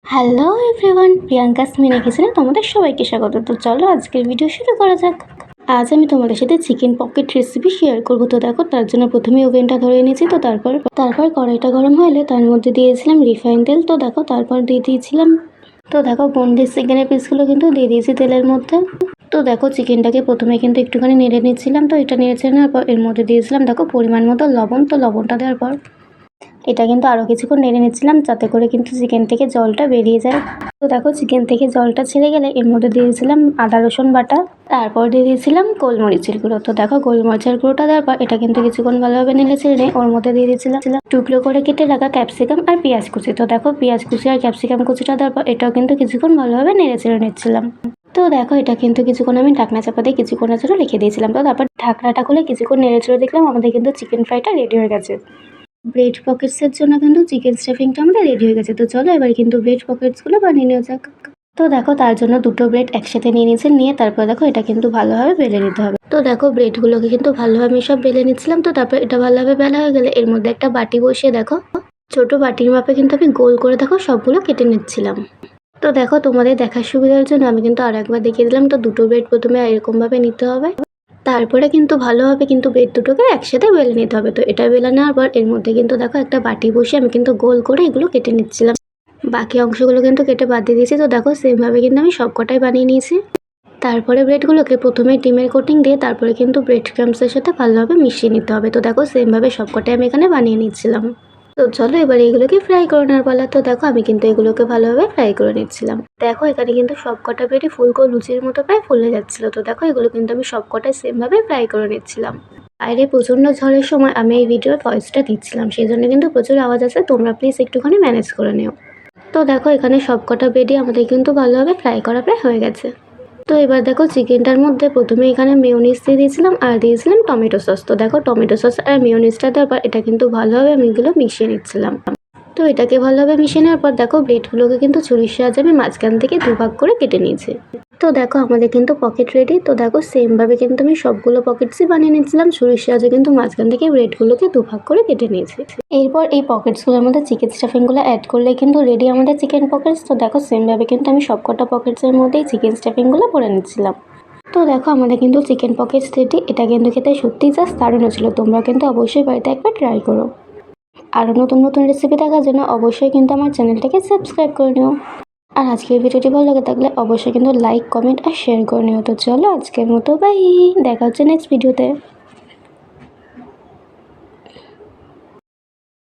Hello everyone, Priyanka's mini কিচেনে তোমাদের সবাইকে স্বাগত। তো চলো আজকের ভিডিও শুরু করা যাক। আজ আমি তোমাদের সাথে চিকেন পকেট রেসিপি শেয়ার করবো। তো দেখো, তার জন্য প্রথমে ওভেনটা ধরে নিয়েছি। তো তারপর কড়াইটা গরম হলে তার মধ্যে দিয়েছিলাম রিফাইন তেল। তো দেখো, তারপর দিয়ে দিয়েছিলাম বোনলেস চিকেনের পিসগুলো কিন্তু দিয়ে দিয়েছি তেলের মধ্যে। তো দেখো, চিকেনটাকে প্রথমে কিন্তু একটুখানি নেড়ে নিচ্ছিলাম। তো এটা নেড়েছে নেওয়ার পর এর মধ্যে দিয়েছিলাম দেখো পরিমাণ মতো লবণ। তো লবণটা দেওয়ার পর এটা কিন্তু আরও কিছুক্ষণ নেড়ে নিচ্ছিলাম, যাতে করে কিন্তু চিকেন থেকে জলটা বেরিয়ে যায়। তো দেখো, চিকেন থেকে জলটা ছেড়ে গেলে এর মধ্যে দিয়েছিলাম আদা রসুন বাটা, তারপর দিয়ে দিয়েছিলাম গোলমরিচের গুঁড়ো। তো দেখো, গোলমরিচের গুঁড়োটা দেওয়ার পর এটা কিন্তু কিছুক্ষণ ভালোভাবে নেড়ে ছেড়ে ওর মধ্যে দিয়ে দিয়েছিলাম টুকরো করে কেটে রাখা ক্যাপসিকাম আর পেঁয়াজ কুচি। তো দেখো, পেঁয়াজ কুচি আর ক্যাপসিকাম কুচিটা দেওয়ার পর এটাও কিন্তু কিছুক্ষণ ভালোভাবে নেড়ে ছেড়ে নিচ্ছিলাম। তো দেখো, এটা কিন্তু কিছুক্ষণ আমি ঢাকনা চাপা দিয়ে কিছুক্ষণের জন্য রেখে দিয়েছিলাম। তো তারপর ঢাকনাটা খুলে কিছুক্ষণ নেড়ে চেড়ে দেখলাম আমাদের কিন্তু চিকেন ফ্রাইটা রেডি হয়ে গেছে। ব্রেড পকেটসের জন্য কিন্তু চিকেন স্টাফিংটা আমাদের রেডি হয়ে গেছে। তো চলো এবার কিন্তু ব্রেড পকেটসগুলো বানিয়ে নেওয়া যাক। তো দেখো, তার জন্য দুটো ব্রেড একসাথে নিয়ে নিয়েছি। নিয়ে তারপর দেখো এটা কিন্তু ভালোভাবে বেলে নিতে হবে। তো দেখো, ব্রেডগুলোকে কিন্তু ভালোভাবে আমি সব বেলে নিচ্ছিলাম। তো তারপর এটা ভালোভাবে বেলা হয়ে গেলে এর মধ্যে একটা বাটি বসিয়ে দেখো ছোট বাটির মাপে কিন্তু আমি গোল করে দেখো সবগুলো কেটে নিচ্ছিলাম। তো দেখো, তোমাদের দেখার সুবিধার জন্য আমি কিন্তু আর একবার দেখিয়ে দিলাম। তো দুটো ব্রেড প্রথমে এরকমভাবে নিতে হবে, তারপরে কিন্তু ভালোভাবে কিন্তু ব্রেড দুটোকে একসাথে বেলে নিতে হবে। তো এটা বেলে নেওয়ার পর এর মধ্যে কিন্তু দেখো একটা বাটি বসে আমি কিন্তু গোল করে এগুলো কেটে নিচ্ছিলাম। বাকি অংশগুলো কিন্তু কেটে বাদ দিয়ে দিয়েছি। তো দেখো, সেমভাবে কিন্তু আমি সবকটাই বানিয়ে নিয়েছি। তারপরে ব্রেডগুলোকে প্রথমে ডিমের কোটিং দিয়ে তারপরে কিন্তু ব্রেড ক্রাম্বসের সাথে ভালোভাবে মিশিয়ে নিতে হবে। তো দেখো, সেমভাবে সবকটাই আমি এখানে বানিয়ে নিচ্ছিলাম। তো চলো এবার এগুলোকে ফ্রাই করে নেওয়ার পালা। তো দেখো, আমি কিন্তু এগুলোকে ভালোভাবে ফ্রাই করে নিচ্ছিলাম। দেখো, এখানে কিন্তু সবকটা ব্রেডই ফুলকো লুচির মতো প্রায় ফুলে যাচ্ছিল। তো দেখো, এগুলো কিন্তু আমি সবকটাই সেমভাবে ফ্রাই করে নিচ্ছিলাম। বাইরে প্রচণ্ড ঝড়ের সময় আমি এই ভিডিওর ভয়েসটা দিচ্ছিলাম, সেই জন্য কিন্তু প্রচুর আওয়াজ আছে, তোমরা প্লিজ একটুখানি ম্যানেজ করে নিও। তো দেখো, এখানে সবকটা ব্রেডই আমাদের কিন্তু ভালোভাবে ফ্রাই করা প্রায় হয়ে গেছে। তো এবার দেখো, চিকেনটার মধ্যে প্রথমে এখানে মেয়োনিজ দিয়ে দিয়েছিলাম আর দিয়েছিলাম টমেটো সস। তো দেখো, টমেটো সস আর মেয়োনিজটা দেওয়ার পর এটা কিন্তু ভালোভাবে আমি এগুলো মিশিয়ে নিচ্ছিলাম। তো এটাকে ভালোভাবে মিশিয়ে নেওয়ার পর দেখো, ব্রেডগুলোকে কিন্তু ছুরির সাহায্যে আমি মাঝখান থেকে দুভাগ করে কেটে নিয়েছি। তো দেখো, আমাদের কিন্তু পকেট রেডি। তো দেখো, সেমভাবে কিন্তু আমি সবগুলো পকেটসই বানিয়ে নিচ্ছিলাম। ছুরির সাহায্যে কিন্তু মাঝখান থেকে ব্রেডগুলোকে দুভাগ করে কেটে নিয়েছি। এরপর এই পকেটসগুলোর মধ্যে চিকেন স্টাফিংগুলো অ্যাড করলে কিন্তু রেডি আমাদের চিকেন পকেটস। তো দেখো, সেমভাবে কিন্তু আমি সবকটা পকেটসের মধ্যেই চিকেন স্টাফিংগুলো করে নিচ্ছিলাম। তো দেখো, আমাদের কিন্তু চিকেন পকেটস রেডি। এটা কিন্তু খেতে সত্যিই জাস্ট দারুণ ছিল। তোমরা কিন্তু অবশ্যই বাড়িতে একবার ট্রাই করো। আরও নতুন নতুন রেসিপি দেখার জন্য অবশ্যই কিন্তু আমার চ্যানেলটাকে সাবস্ক্রাইব করে নিও। আর আজকের ভিডিওটি ভালো লাগে থাকলে অবশ্যই কিন্তু লাইক, কমেন্ট আর শেয়ার করে নিও। তো চলো আজকের মতো বাই, দেখা হচ্ছে নেক্সট ভিডিওতে।